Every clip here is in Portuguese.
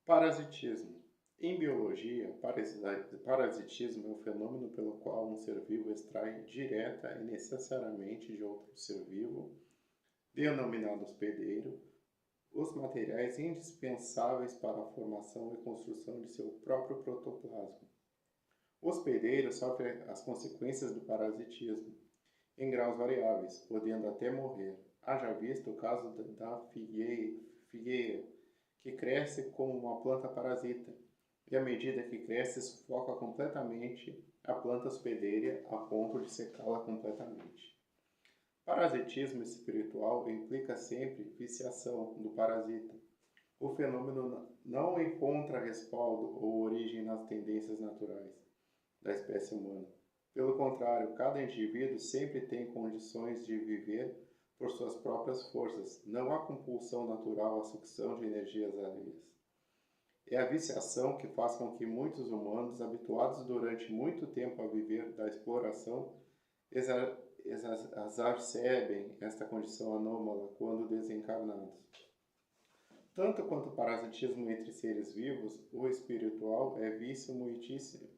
Parasitismo. Em biologia, parasitismo é o fenômeno pelo qual um ser vivo extrai direta e necessariamente de outro ser vivo, denominado hospedeiro, os materiais indispensáveis para a formação e construção de seu próprio protoplasma. O hospedeiro sofre as consequências do parasitismo, em graus variáveis, podendo até morrer. Haja visto o caso da figueira, que cresce como uma planta parasita, e à medida que cresce sufoca completamente a planta hospedeira a ponto de secá-la completamente. Parasitismo espiritual implica sempre viciação do parasita. O fenômeno não encontra respaldo ou origem nas tendências naturais da espécie humana. Pelo contrário, cada indivíduo sempre tem condições de viver por suas próprias forças. Não há compulsão natural à sucção de energias alheias. É a viciação que faz com que muitos humanos, habituados durante muito tempo a viver da exploração, exacerbem esta condição anômala quando desencarnados. Tanto quanto o parasitismo entre seres vivos, o espiritual é vício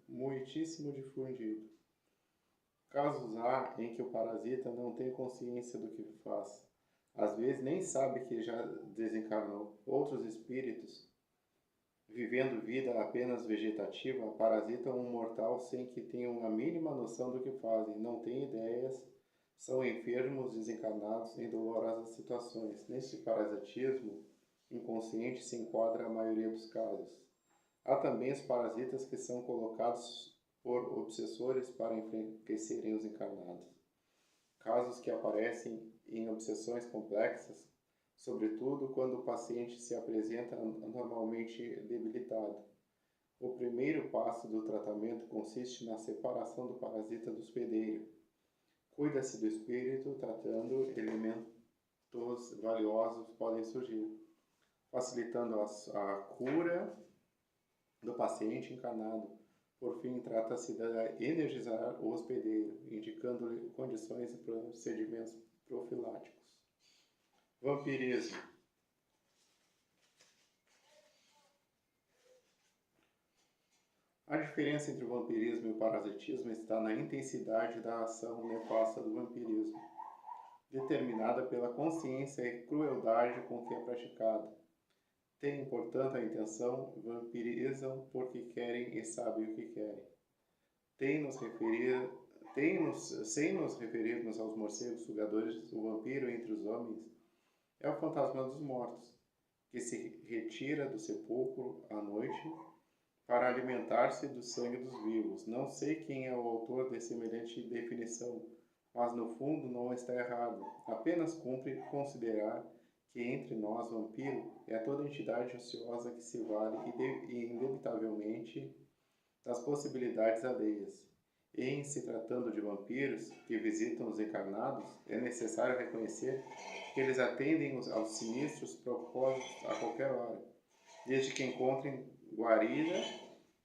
muitíssimo difundido. Casos há em que o parasita não tem consciência do que faz. Às vezes nem sabe que já desencarnou. Outros espíritos, vivendo vida apenas vegetativa, parasitam um mortal sem que tenham a mínima noção do que fazem, não têm ideias, são enfermos desencarnados em dolorosas situações. Neste parasitismo inconsciente se enquadra a maioria dos casos. Há também os parasitas que são colocados por obsessores para enfraquecerem os encarnados. Casos que aparecem em obsessões complexas, sobretudo quando o paciente se apresenta normalmente debilitado. O primeiro passo do tratamento consiste na separação do parasita do hospedeiro. Cuida-se do espírito, tratando elementos valiosos podem surgir, facilitando a cura do paciente encarnado. Por fim, trata-se de energizar o hospedeiro, indicando-lhe condições e procedimentos profiláticos. Vampirismo. A diferença entre o vampirismo e o parasitismo está na intensidade da ação nefasta do vampirismo, determinada pela consciência e crueldade com que é praticada. Têm, portanto, a intenção, vampirizam porque querem e sabem o que querem. Sem nos referirmos aos morcegos sugadores, o vampiro entre os homens é o fantasma dos mortos, que se retira do sepulcro à noite para alimentar-se do sangue dos vivos. Não sei quem é o autor de semelhante definição, mas no fundo não está errado. Apenas cumpre considerar que entre nós, vampiro é toda entidade ociosa que se vale inevitavelmente das possibilidades alheias. Em se tratando de vampiros que visitam os encarnados, é necessário reconhecer que eles atendem aos sinistros propósitos a qualquer hora, desde que encontrem guarida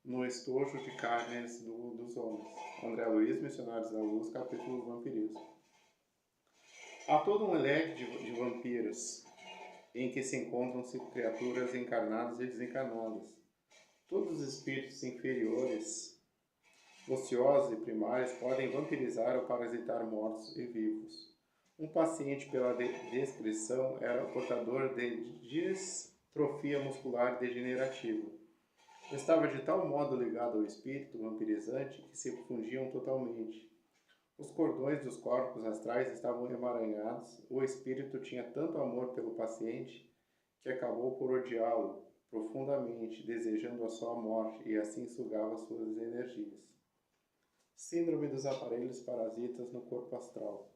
no estojo de carnes dos homens. André Luiz, Missionários da Luz, capítulo Vampirismo. Há todo um leque de vampiros, em que se encontram-se criaturas encarnadas e desencarnadas. Todos os espíritos inferiores, ociosos e primários, podem vampirizar ou parasitar mortos e vivos. Um paciente, pela descrição, era portador de distrofia muscular degenerativa. Estava de tal modo ligado ao espírito vampirizante que se fundiam totalmente. Os cordões dos corpos astrais estavam emaranhados. O espírito tinha tanto amor pelo paciente que acabou por odiá-lo profundamente, desejando a sua morte, e assim sugava suas energias. Síndrome dos aparelhos parasitas no corpo astral.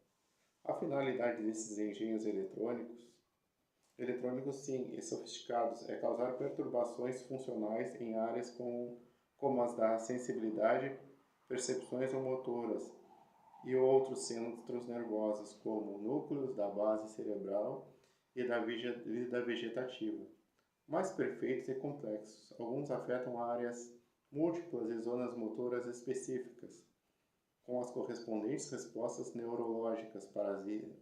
A finalidade desses engenhos eletrônicos sim, e sofisticados, é causar perturbações funcionais em áreas como as da sensibilidade, percepções ou motoras, e outros centros nervosos, como núcleos da base cerebral e da vida vegetativa, mais perfeitos e complexos. Alguns afetam áreas múltiplas e zonas motoras específicas, com as correspondentes respostas neurológicas,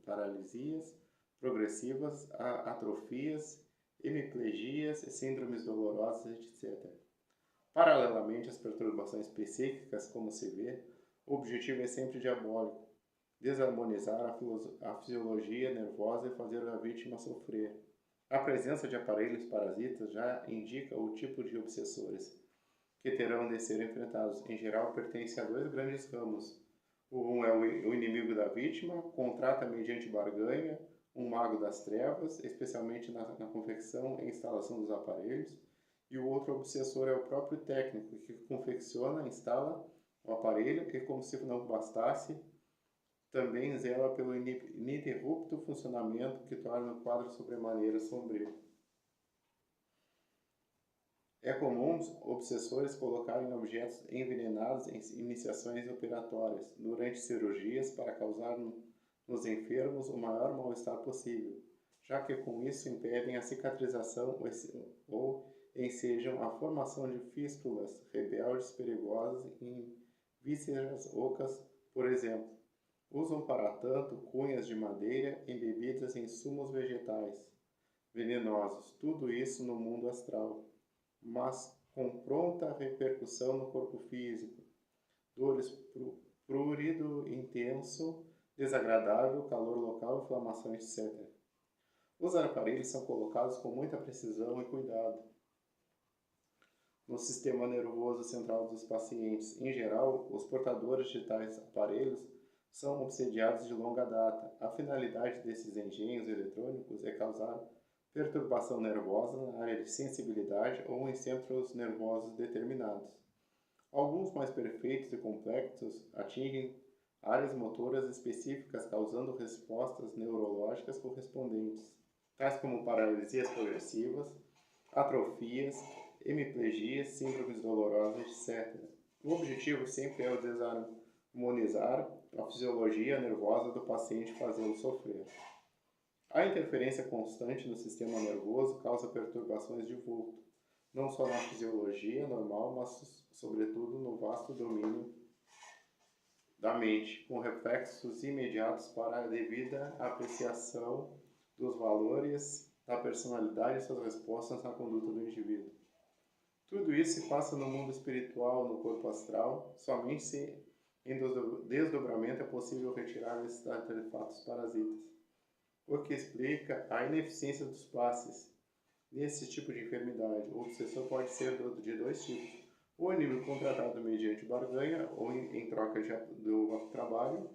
paralisias progressivas, atrofias hemiplegias e síndromes dolorosas, etc. Paralelamente às perturbações psíquicas, como se vê, o objetivo é sempre diabólico: desarmonizar a fisiologia nervosa e fazer a vítima sofrer. A presença de aparelhos parasitas já indica o tipo de obsessores que terão de ser enfrentados. Em geral, pertencem a dois grandes ramos. Um é o inimigo da vítima, contrata mediante barganha um mago das trevas, especialmente na confecção e instalação dos aparelhos, e o outro obsessor é o próprio técnico, que confecciona, instala o aparelho e, como se não bastasse, também zela pelo ininterrupto funcionamento, que torna o quadro sobremaneira sombrio. É comum os obsessores colocarem objetos envenenados em iniciações operatórias, durante cirurgias, para causar nos enfermos o maior mal-estar possível, já que com isso impedem a cicatrização ou ensejam a formação de fístulas rebeldes perigosas em vísceras ocas, por exemplo. Usam para tanto cunhas de madeira embebidas em sumos vegetais venenosos, tudo isso no mundo astral, mas com pronta repercussão no corpo físico: dores, prurido intenso, desagradável, calor local, inflamação, etc. Os aparelhos são colocados com muita precisão e cuidado no sistema nervoso central dos pacientes. Em geral, os portadores de tais aparelhos são obsediados de longa data. A finalidade desses engenhos eletrônicos é causar perturbação nervosa na área de sensibilidade ou em centros nervosos determinados. Alguns mais perfeitos e complexos atingem áreas motoras específicas, causando respostas neurológicas correspondentes, tais como paralisias progressivas, atrofias, hemiplegias, síndromes dolorosas, etc. O objetivo sempre é o desarmonizar a fisiologia nervosa do paciente, fazê-lo sofrer. A interferência constante no sistema nervoso causa perturbações de vulto, não só na fisiologia normal, mas sobretudo no vasto domínio da mente, com reflexos imediatos para a devida apreciação dos valores da personalidade e suas respostas na conduta do indivíduo. Tudo isso se passa no mundo espiritual, no corpo astral. Somente se em desdobramento é possível retirar esses artefatos parasitas, o que explica a ineficiência dos passes. Nesse tipo de enfermidade, o obsessor pode ser de dois tipos: o inimigo contratado mediante barganha ou em troca do trabalho,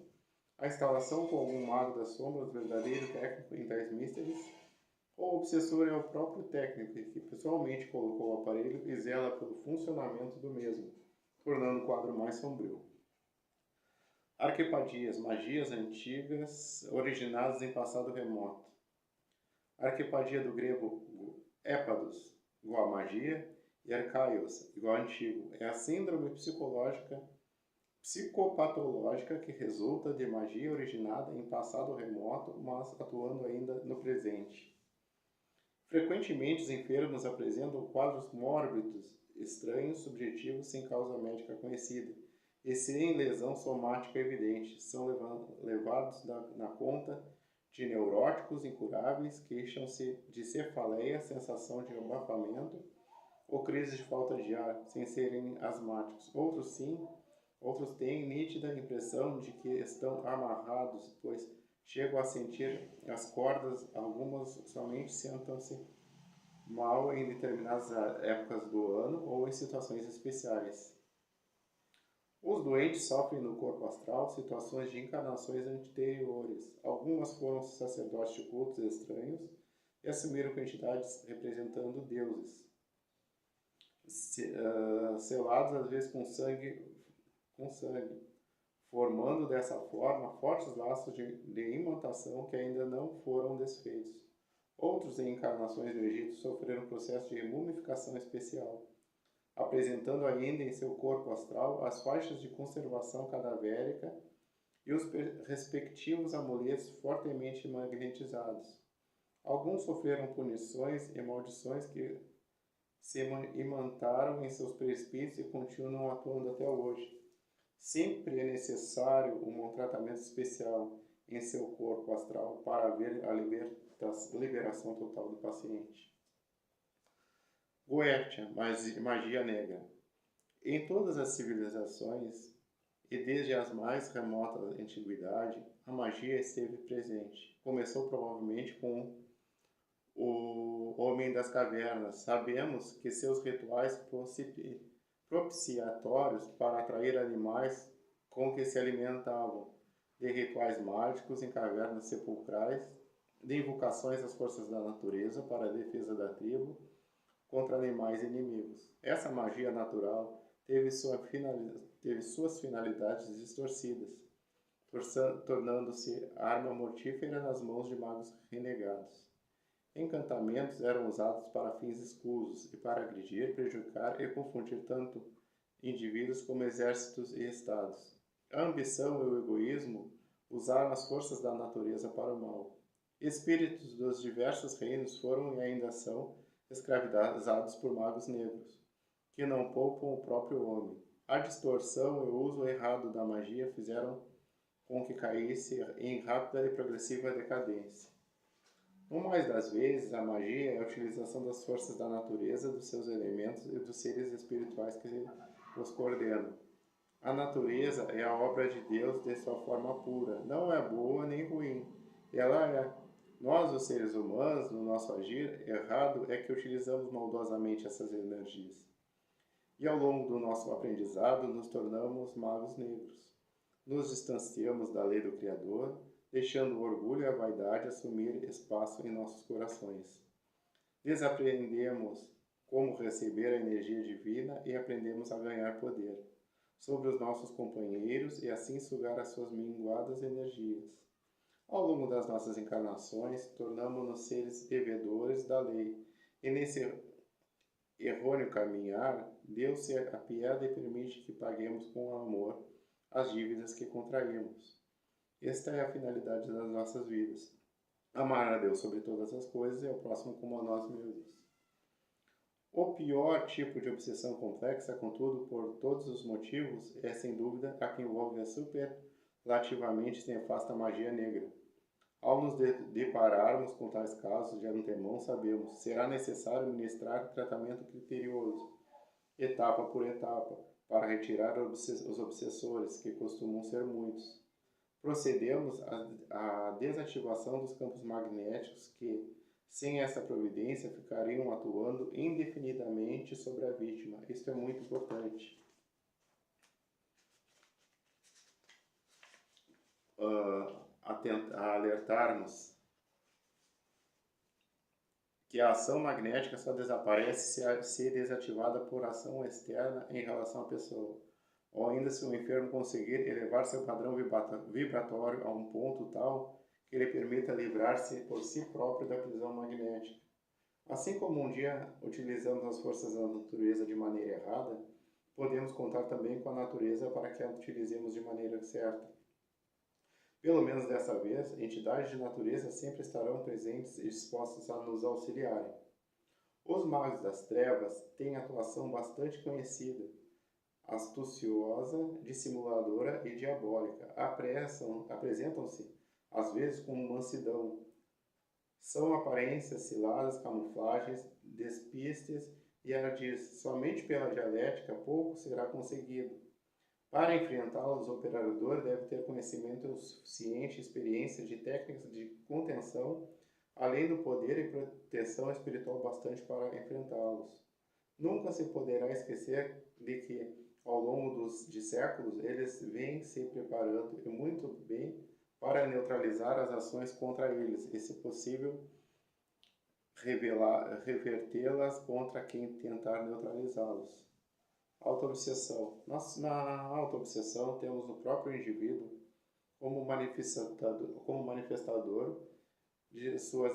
a instalação com algum mago das sombras, verdadeiro técnico em tais mistérios, ou o obsessor é o próprio técnico que pessoalmente colocou o aparelho e zela pelo funcionamento do mesmo, tornando o quadro mais sombrio. Arquipadias, magias antigas originadas em passado remoto. Arquipadia do grego épados, igual a magia, e arcaios, igual a antigo. É a síndrome psicopatológica que resulta de magia originada em passado remoto, mas atuando ainda no presente. Frequentemente, os enfermos apresentam quadros mórbidos, estranhos, subjetivos, sem causa médica conhecida, e sem lesão somática evidente. São levados na conta de neuróticos incuráveis, queixam-se de cefaleia, sensação de abafamento ou crise de falta de ar, sem serem asmáticos. Outros têm nítida impressão de que estão amarrados, pois chegam a sentir as cordas. Algumas somente sentam-se mal em determinadas épocas do ano ou em situações especiais. Os doentes sofrem no corpo astral situações de encarnações anteriores. Algumas foram sacerdotes de cultos estranhos e assumiram quantidades representando deuses, selados às vezes com sangue, formando dessa forma fortes laços de imantação que ainda não foram desfeitos. Outros, em encarnações do Egito, sofreram processo de mumificação especial, apresentando ainda em seu corpo astral as faixas de conservação cadavérica e os respectivos amuletos fortemente magnetizados. Alguns sofreram punições e maldições que se imantaram em seus perispícios e continuam atuando até hoje. Sempre é necessário um tratamento especial em seu corpo astral para haver a liberação total do paciente. Goetia, magia negra. Em todas as civilizações, e desde as mais remotas antiguidade, a magia esteve presente. Começou provavelmente com o homem das cavernas. Sabemos que seus rituais propiciatórios para atrair animais com que se alimentavam, de rituais mágicos em cavernas sepulcrais, de invocações às forças da natureza para a defesa da tribo contra animais inimigos. Essa magia natural teve suas finalidades distorcidas, tornando-se arma mortífera nas mãos de magos renegados. Encantamentos eram usados para fins escusos e para agredir, prejudicar e confundir tanto indivíduos como exércitos e estados. A ambição e o egoísmo usaram as forças da natureza para o mal. Espíritos dos diversos reinos foram e ainda são escravizados por magos negros, que não poupam o próprio homem. A distorção e o uso errado da magia fizeram com que caísse em rápida e progressiva decadência. No mais das vezes, a magia é a utilização das forças da natureza, dos seus elementos e dos seres espirituais que os coordenam. A natureza é a obra de Deus de sua forma pura, não é boa nem ruim. Ela é. Nós, os seres humanos, no nosso agir errado, é que utilizamos maldosamente essas energias. E ao longo do nosso aprendizado, nos tornamos magos negros. Nos distanciamos da lei do Criador, deixando o orgulho e a vaidade assumir espaço em nossos corações. Desaprendemos como receber a energia divina e aprendemos a ganhar poder sobre os nossos companheiros e assim sugar as suas minguadas energias. Ao longo das nossas encarnações, tornamos-nos seres devedores da lei, e nesse errôneo caminhar, Deus se apieda e permite que paguemos com amor as dívidas que contraímos. Esta é a finalidade das nossas vidas. Amar a Deus sobre todas as coisas e ao próximo como a nós mesmos. O pior tipo de obsessão complexa, contudo, por todos os motivos, é sem dúvida a que envolve a superlativamente nefasta magia negra. Ao nos depararmos com tais casos de antemão, sabemos que será necessário ministrar tratamento criterioso, etapa por etapa, para retirar os obsessores, que costumam ser muitos. Procedemos à desativação dos campos magnéticos que, sem essa providência, ficariam atuando indefinidamente sobre a vítima. Isto é muito importante. A alertar-nos que a ação magnética só desaparece se desativada por ação externa em relação à pessoa, ou ainda se o enfermo conseguir elevar seu padrão vibratório a um ponto tal que lhe permita livrar-se por si próprio da prisão magnética. Assim como um dia utilizamos as forças da natureza de maneira errada, podemos contar também com a natureza para que a utilizemos de maneira certa. Pelo menos dessa vez, entidades de natureza sempre estarão presentes e dispostas a nos auxiliarem. Os magos das trevas têm atuação bastante conhecida, astuciosa, dissimuladora e diabólica. Apresentam-se, às vezes, com mansidão. São aparências ciladas, camuflagens, despistes e ardis. Somente pela dialética pouco será conseguido. Para enfrentá-los, o operador deve ter conhecimento suficiente e experiência de técnicas de contenção, além do poder e proteção espiritual bastante para enfrentá-los. Nunca se poderá esquecer de que, ao longo de séculos, eles vêm se preparando e muito bem para neutralizar as ações contra eles e, se possível, revertê-las contra quem tentar neutralizá-los. Autoobsessão. Na autoobsessão temos o próprio indivíduo como manifestador de sua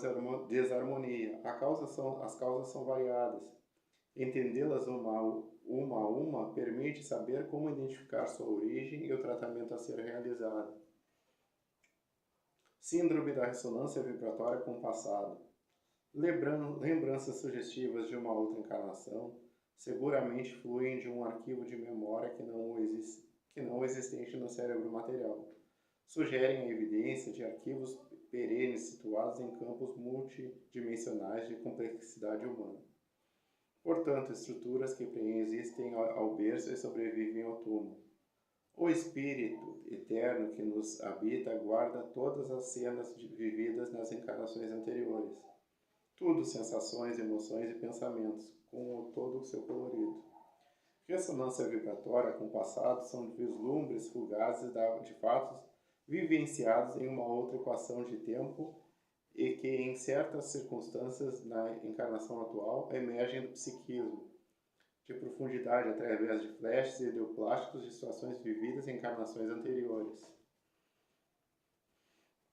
desarmonia. As causas são variadas. Entendê-las uma a uma permite saber como identificar sua origem e o tratamento a ser realizado. Síndrome da ressonância vibratória com o passado. Lembranças sugestivas de uma outra encarnação seguramente fluem de um arquivo de memória que não existente no cérebro material. Sugerem a evidência de arquivos perenes situados em campos multidimensionais de complexidade humana. portanto, estruturas que preexistem ao berço e sobrevivem ao túmulo. O Espírito eterno que nos habita guarda todas as cenas vividas nas encarnações anteriores. Tudo sensações, emoções e pensamentos, com todo o seu colorido. Ressonância vibratória com o passado são vislumbres fugazes de fatos vivenciados em uma outra equação de tempo e que, em certas circunstâncias na encarnação atual, emergem do psiquismo, de profundidade através de flashes ideoplásticos de situações vividas em encarnações anteriores.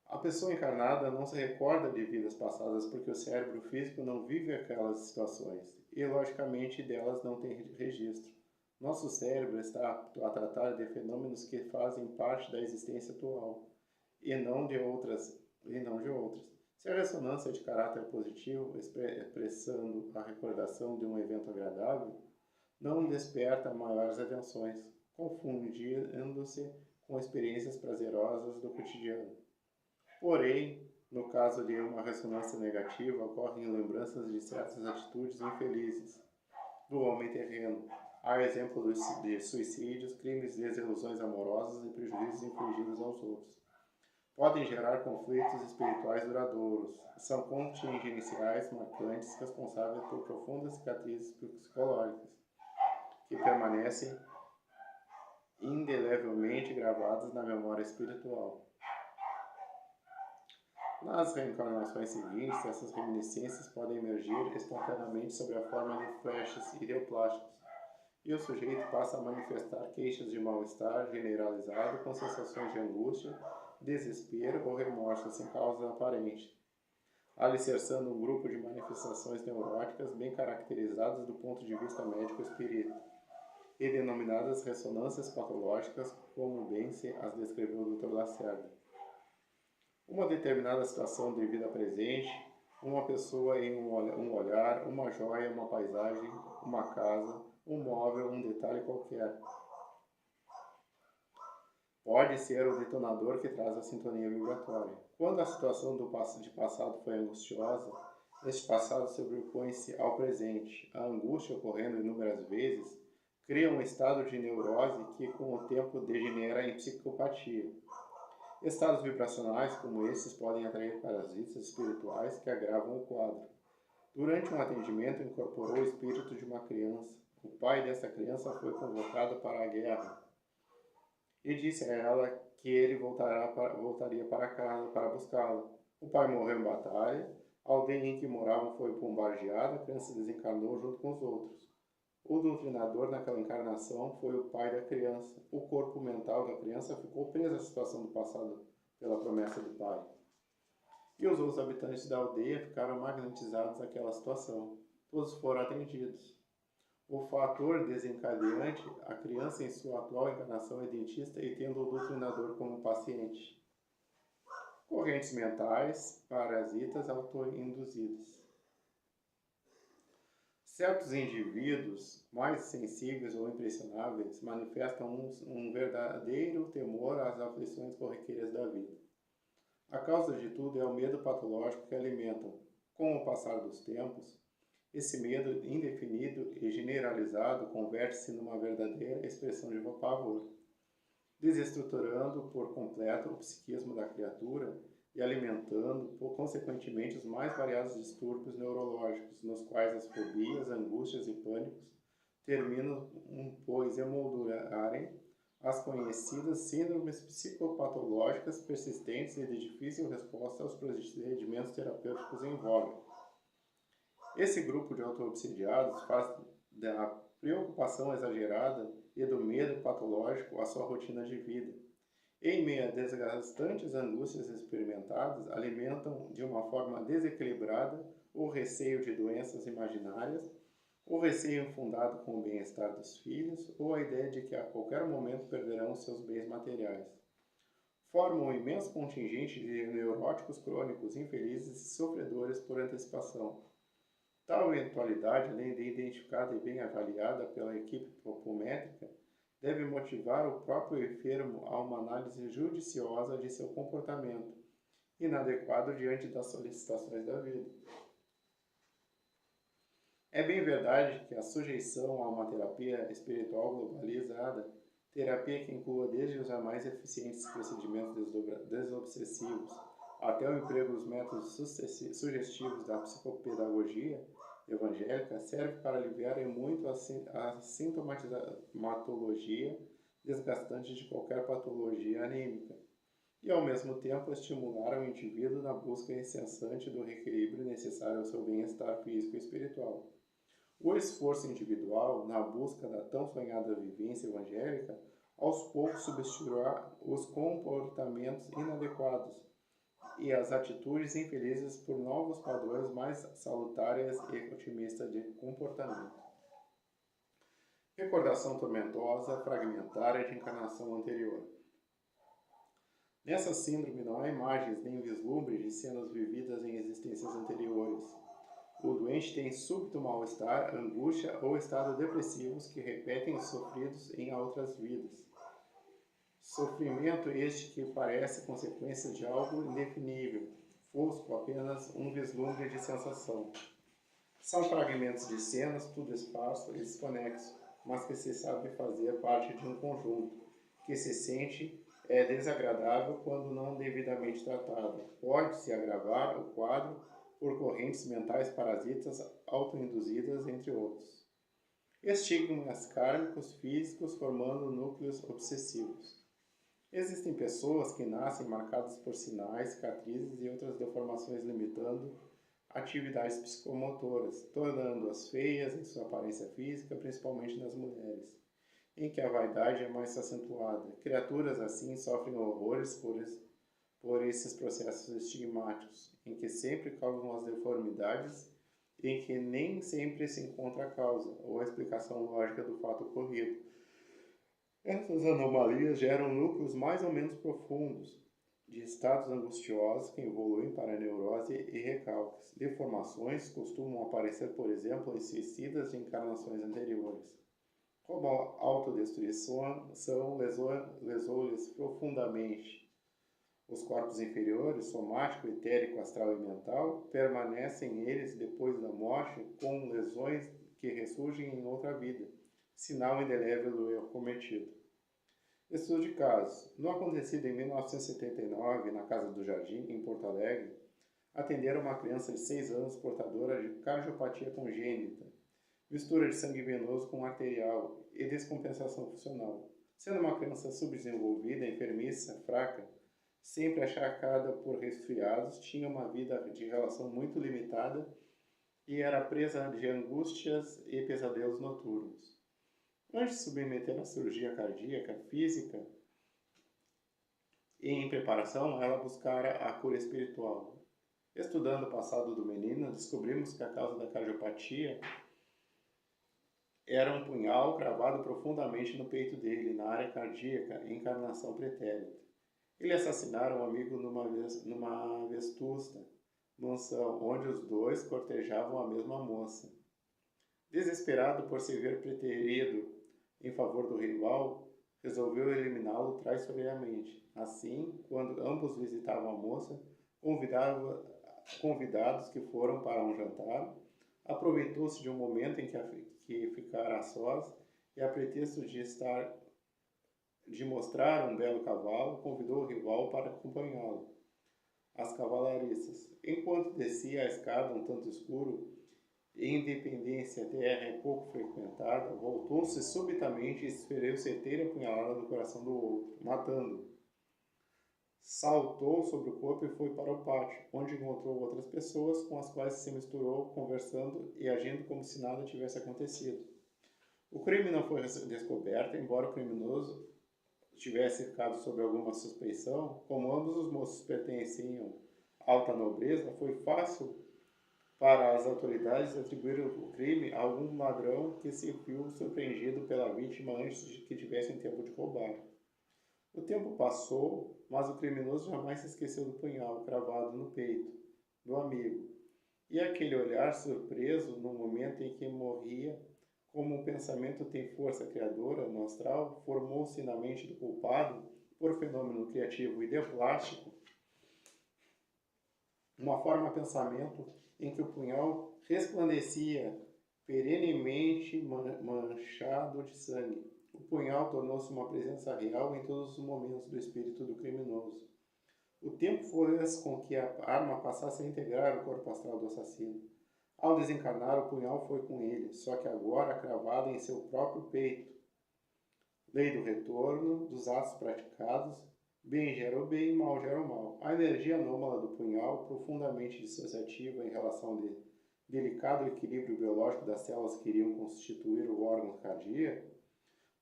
A pessoa encarnada não se recorda de vidas passadas porque o cérebro físico não vive aquelas situações e, logicamente, delas não tem registro. Nosso cérebro está apto a tratar de fenômenos que fazem parte da existência atual e não de outras. Se a ressonância é de caráter positivo, expressando a recordação de um evento agradável, não desperta maiores atenções, confundindo-se com experiências prazerosas do cotidiano. Porém, no caso de uma ressonância negativa, ocorrem lembranças de certas atitudes infelizes do homem terreno. Há exemplos de suicídios, crimes, desilusões amorosas e prejuízos infligidos aos outros. Podem gerar conflitos espirituais duradouros. São contingenciais marcantes responsáveis por profundas cicatrizes psicológicas, que permanecem indelevelmente gravadas na memória espiritual. Nas reencarnações seguintes, essas reminiscências podem emergir espontaneamente sob a forma de flashes ideoplásticos, e o sujeito passa a manifestar queixas de mal-estar generalizado com sensações de angústia, desespero ou remorso sem causa aparente, alicerçando um grupo de manifestações neuróticas bem caracterizadas do ponto de vista médico-espírita e denominadas ressonâncias patológicas, como bem se as descreveu o Dr. Lacerda. Uma determinada situação de vida presente, uma pessoa em um olhar, uma joia, uma paisagem, uma casa, um móvel, um detalhe qualquer. Pode ser o detonador que traz a sintonia vibratória. Quando a situação de passado foi angustiosa, este passado sobrepõe-se ao presente. A angústia, ocorrendo inúmeras vezes, cria um estado de neurose que, com o tempo, degenera em psicopatia. Estados vibracionais como esses podem atrair parasitas espirituais que agravam o quadro. Durante um atendimento, incorporou o espírito de uma criança. O pai dessa criança foi convocado para a guerra e disse a ela que ele voltaria para casa para buscá-la. O pai morreu em batalha, a aldeia em que moravam foi bombardeada, a criança desencarnou junto com os outros. O doutrinador naquela encarnação foi o pai da criança. O corpo mental da criança ficou preso à situação do passado pela promessa do pai. E os outros habitantes da aldeia ficaram magnetizados àquela situação. Todos foram atendidos. O fator desencadeante, a criança em sua atual encarnação é dentista e tendo o doutrinador como paciente. Correntes mentais, parasitas autoinduzidas. Certos indivíduos mais sensíveis ou impressionáveis manifestam um verdadeiro temor às aflições corriqueiras da vida. A causa de tudo é o medo patológico que alimentam. Com o passar dos tempos, esse medo indefinido e generalizado converte-se numa verdadeira expressão de pavor, desestruturando por completo o psiquismo da criatura e alimentando, consequentemente, os mais variados distúrbios neurológicos, nos quais as fobias, angústias e pânicos terminam pois emoldurarem as conhecidas síndromes psicopatológicas persistentes e de difícil resposta aos procedimentos terapêuticos em voga. Esse grupo de auto-obsidiados faz da preocupação exagerada e do medo patológico a sua rotina de vida. Em meio a desgastantes angústias experimentadas, alimentam de uma forma desequilibrada o receio de doenças imaginárias, o receio infundado com o bem-estar dos filhos ou a ideia de que a qualquer momento perderão seus bens materiais. Formam um imenso contingente de neuróticos crônicos, infelizes e sofredores por antecipação. Tal eventualidade, além de identificada e bem avaliada pela equipe popométrica, deve motivar o próprio enfermo a uma análise judiciosa de seu comportamento, inadequado diante das solicitações da vida. É bem verdade que a sujeição a uma terapia espiritual globalizada, terapia que inclua desde os mais eficientes procedimentos desobsessivos até o emprego dos métodos sugestivos da psicopedagogia evangélica, serve para aliviar em muito a sintomatologia desgastante de qualquer patologia anímica e, ao mesmo tempo, estimular o indivíduo na busca incessante do equilíbrio necessário ao seu bem-estar físico e espiritual. O esforço individual na busca da tão sonhada vivência evangélica aos poucos substituirá os comportamentos inadequados e as atitudes infelizes por novos padrões mais salutares e otimistas de comportamento. Recordação tormentosa, fragmentária de encarnação anterior. Nessa síndrome não há imagens nem vislumbres de cenas vividas em existências anteriores. O doente tem súbito mal-estar, angústia ou estado depressivos que repetem os sofridos em outras vidas. Sofrimento este que parece consequência de algo indefinível, fosco, apenas um vislumbre de sensação. São fragmentos de cenas, tudo esparso e desconexo, mas que se sabe fazer parte de um conjunto, que se sente desagradável quando não devidamente tratado. Pode-se agravar o quadro por correntes mentais parasitas autoinduzidas, entre outros. Estigmas kármicos físicos formando núcleos obsessivos. Existem pessoas que nascem marcadas por sinais, cicatrizes e outras deformações limitando atividades psicomotoras, tornando-as feias em sua aparência física, principalmente nas mulheres, em que a vaidade é mais acentuada. Criaturas assim sofrem horrores por esses processos estigmáticos, em que sempre causam as deformidades e em que nem sempre se encontra a causa ou a explicação lógica do fato ocorrido. Essas anomalias geram núcleos mais ou menos profundos, de estados angustiosos que evoluem para neurose e recalques. Deformações costumam aparecer, por exemplo, em suicidas de encarnações anteriores. Como a autodestruição lesou-lhes profundamente. Os corpos inferiores, somático, etérico, astral e mental, permanecem eles depois da morte com lesões que ressurgem em outra vida, sinal indelével do erro cometido. Estudo de casos. No acontecido em 1979, na Casa do Jardim, em Porto Alegre, atenderam uma criança de 6 anos portadora de cardiopatia congênita, mistura de sangue venoso com arterial e descompensação funcional. Sendo uma criança subdesenvolvida, enfermiça, fraca, sempre achacada por resfriados, tinha uma vida de relação muito limitada e era presa de angústias e pesadelos noturnos. Antes de submeter à cirurgia cardíaca física e em preparação, ela buscara a cura espiritual. Estudando o passado do menino, descobrimos que a causa da cardiopatia era um punhal cravado profundamente no peito dele, na área cardíaca, em encarnação pretérita. Ele assassinara um amigo numa vetusta mansão, onde os dois cortejavam a mesma moça. Desesperado por se ver preterido em favor do rival, resolveu eliminá-lo traiçoeiramente. Assim, quando ambos visitavam a moça, convidados que foram para um jantar, aproveitou-se de um momento em que ficara a sós e, a pretexto de mostrar um belo cavalo, convidou o rival para acompanhá-lo. As cavalariças. Enquanto descia a escada um tanto escuro, Independência, terra é pouco frequentada, voltou-se subitamente e esferiu certeira punhalada no coração do outro, matando-o. Saltou sobre o corpo e foi para o pátio, onde encontrou outras pessoas com as quais se misturou, conversando e agindo como se nada tivesse acontecido. O crime não foi descoberto, embora o criminoso tivesse ficado sob alguma suspeição. Como ambos os moços pertenciam à alta nobreza, foi fácil para as autoridades atribuir o crime a algum ladrão que se viu surpreendido pela vítima antes de que tivessem tempo de roubar. O tempo passou, mas o criminoso jamais se esqueceu do punhal cravado no peito do amigo, e aquele olhar surpreso no momento em que morria, como o pensamento tem força criadora no astral, formou-se na mente do culpado, por fenômeno criativo e plástico, uma forma de pensamento em que o punhal resplandecia perenemente manchado de sangue. O punhal tornou-se uma presença real em todos os momentos do espírito do criminoso. O tempo fez com que a arma passasse a integrar o corpo astral do assassino. Ao desencarnar, o punhal foi com ele, só que agora cravado em seu próprio peito. Lei do retorno dos atos praticados, bem gera o bem, mal gera o mal. A energia anômala do punhal, profundamente dissociativa em relação ao delicado equilíbrio biológico das células que iriam constituir o órgão cardíaco,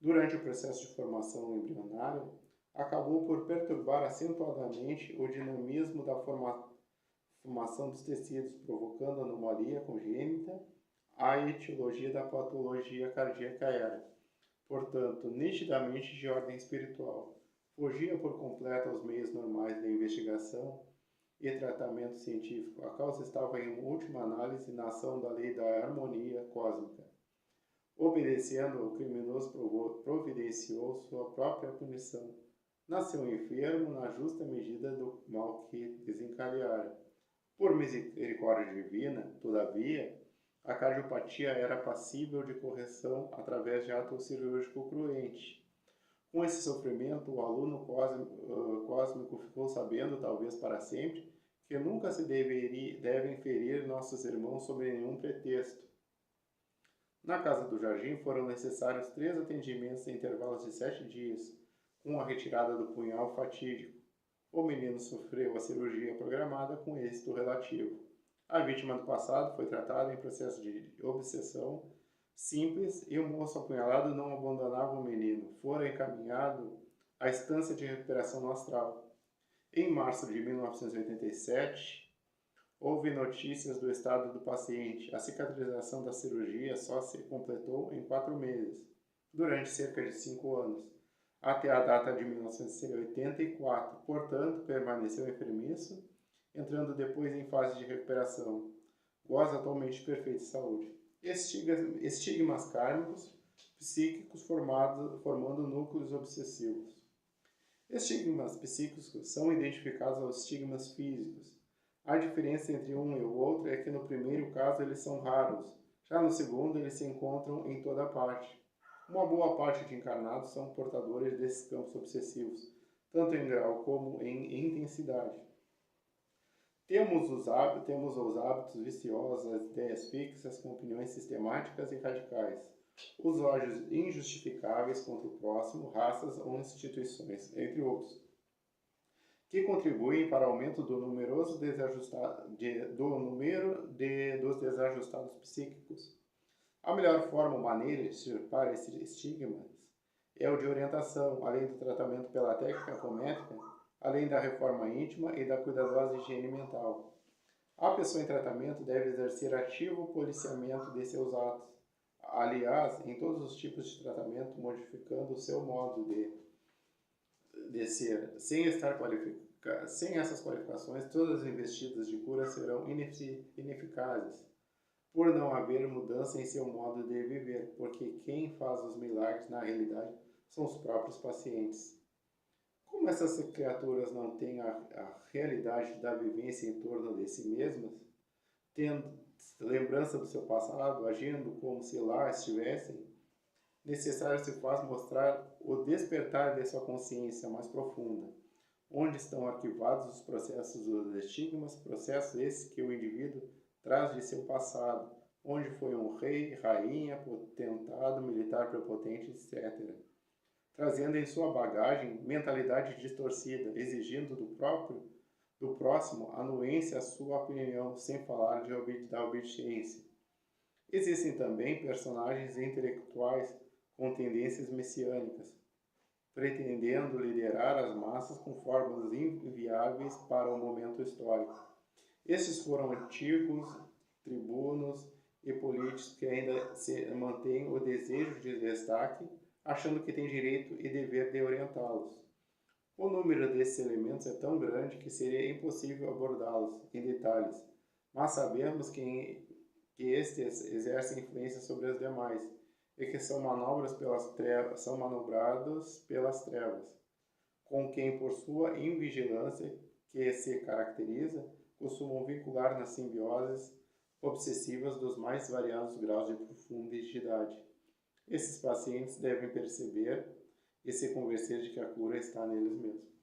durante o processo de formação embrionária, acabou por perturbar acentuadamente o dinamismo da formação dos tecidos, provocando anomalia congênita, a etiologia da patologia cardíaca era, portanto, nitidamente de ordem espiritual. Fugia por completo aos meios normais da investigação e tratamento científico. A causa estava, em última análise, na ação da lei da harmonia cósmica. Obedecendo, o criminoso providenciou sua própria punição. Nasceu enfermo na justa medida do mal que desencadeara. Por misericórdia divina, todavia, a cardiopatia era passível de correção através de ato cirúrgico cruente. Com esse sofrimento, o aluno cósmico ficou sabendo, talvez para sempre, que nunca se devem ferir nossos irmãos sob nenhum pretexto. Na casa do jardim foram necessários 3 atendimentos em intervalos de 7 dias, com a retirada do punhal fatídico. O menino sofreu a cirurgia programada com êxito relativo. A vítima do passado foi tratada em processo de obsessão simples e o moço apunhalado não abandonava o menino. Fora encaminhado à estância de recuperação no astral. Em março de 1987, houve notícias do estado do paciente. A cicatrização da cirurgia só se completou em 4 meses, durante cerca de 5 anos, até a data de 1984. Portanto, permaneceu enfermiço, entrando depois em fase de recuperação. Goza atualmente de perfeita saúde. Estigmas kármicos psíquicos formando núcleos obsessivos. Estigmas psíquicos são identificados aos estigmas físicos. A diferença entre um e o outro é que no primeiro caso eles são raros, já no segundo eles se encontram em toda parte. Uma boa parte de encarnados são portadores desses campos obsessivos, tanto em grau como em intensidade. Temos os hábitos viciosos, as ideias fixas com opiniões sistemáticas e radicais, os ódios injustificáveis contra o próximo, raças ou instituições, entre outros, que contribuem para o aumento do número dos desajustados psíquicos. A melhor forma ou maneira de extirpar esses estigmas é o de orientação, além do tratamento pela técnica apométrica, além da reforma íntima e da cuidadosa higiene mental. A pessoa em tratamento deve exercer ativo policiamento de seus atos, aliás, em todos os tipos de tratamento, modificando o seu modo de ser. Sem essas qualificações, todas as investidas de cura serão ineficazes, por não haver mudança em seu modo de viver, porque quem faz os milagres, na realidade, são os próprios pacientes. Como essas criaturas não têm a realidade da vivência em torno de si mesmas, tendo lembrança do seu passado, agindo como se lá estivessem, necessário se faz mostrar o despertar de sua consciência mais profunda, onde estão arquivados os processos dos estigmas, processos esses que o indivíduo traz de seu passado, onde foi um rei, rainha, potentado, militar prepotente, etc., trazendo em sua bagagem mentalidade distorcida, exigindo do próximo anuência à sua opinião, sem falar da obediência. Existem também personagens intelectuais com tendências messiânicas, pretendendo liderar as massas com fórmulas inviáveis para o momento histórico. Estes foram antigos tribunos e políticos que ainda mantêm o desejo de destaque, achando que têm direito e dever de orientá-los. O número desses elementos é tão grande que seria impossível abordá-los em detalhes, mas sabemos que estes exercem influência sobre os demais e que são manobrados pelas trevas, com quem, por sua invigilância que se caracteriza, costumam vincular nas simbioses obsessivas dos mais variados graus de profundidade. Esses pacientes devem perceber e se convencer de que a cura está neles mesmos.